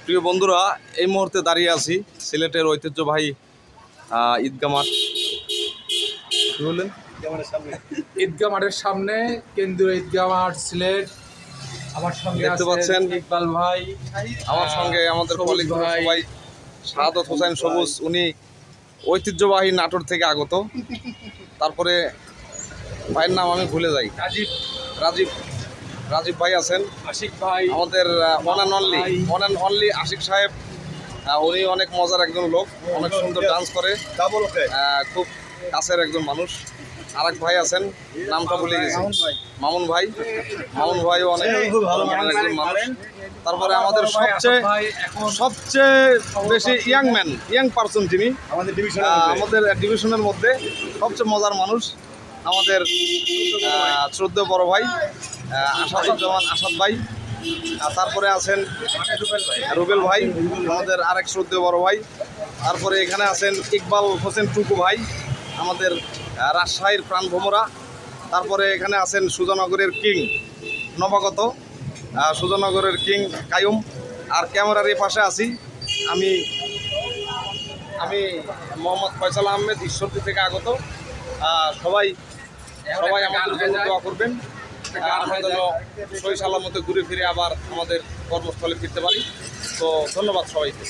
প্রিয় বন্ধুরা, এই মুহূর্তে দাঁড়িয়ে আছি সিলেটের ঐতিহ্যবাহী ঈদগাহ মাঠ। কি বললেন? ঈদগাহ মাঠের সামনে, কেন্দ্রীয় ঈদগাহ মাঠ সিলেট। আমার সঙ্গে দেখতে পাচ্ছেন ইকবাল ভাই, আমার সঙ্গে আমাদের কলিগ ভাই, সবাই। শাহাদত হোসেন সবুজ, উনি ঐতিহ্যবাহী নাটোর থেকে আগত। তারপরে ভাইয়ের নাম আমি ভুলে যাই, রাজীব রাজীব ভাই আছেন, আশিক ভাই, আমাদের ওয়ান অ্যান্ড অনলি আশিক সাহেব। উনি অনেক মজার একজন লোক, অনেক সুন্দর ডান্স করে, খুব কাছের একজন মানুষ। আরেক ভাই আছেন, নামটা ভুলে গেছি, মামুন ভাইও অনেক ভালো একজন মানুষ। তারপরে আমাদের সবচেয়ে বেশি ইয়াং পারসন যিনি আমাদের ডিভিশনের মধ্যে সবচেয়ে মজার মানুষ, আমাদের শ্রদ্ধেয় বড় ভাই আসাদুজ্জামান আসাদ ভাই। তারপরে আছেন রুবেল ভাই, আমাদের আরেক শ্রদ্ধেয় বড় ভাই। তারপরে এখানে আছেন ইকবাল হোসেন টুকু ভাই, আমাদের রাজশাহীর প্রাণভোমরা। তারপরে এখানে আছেন সুজানগরের কিং নবাগত, সুজানগরের কিং কায়ুম। আর ক্যামেরার এই পাশে আছি আমি মোহাম্মদ ফয়সাল আহমেদ, ঈশ্বরদী থেকে আগত। সবাই আমাদের জন্য দোয়া করবেন, আমরা যেন সহি সালামতে ঘুরে ফিরে আবার আমাদের কর্মস্থলে ফিরতে পারি। তো ধন্যবাদ সবাইকে।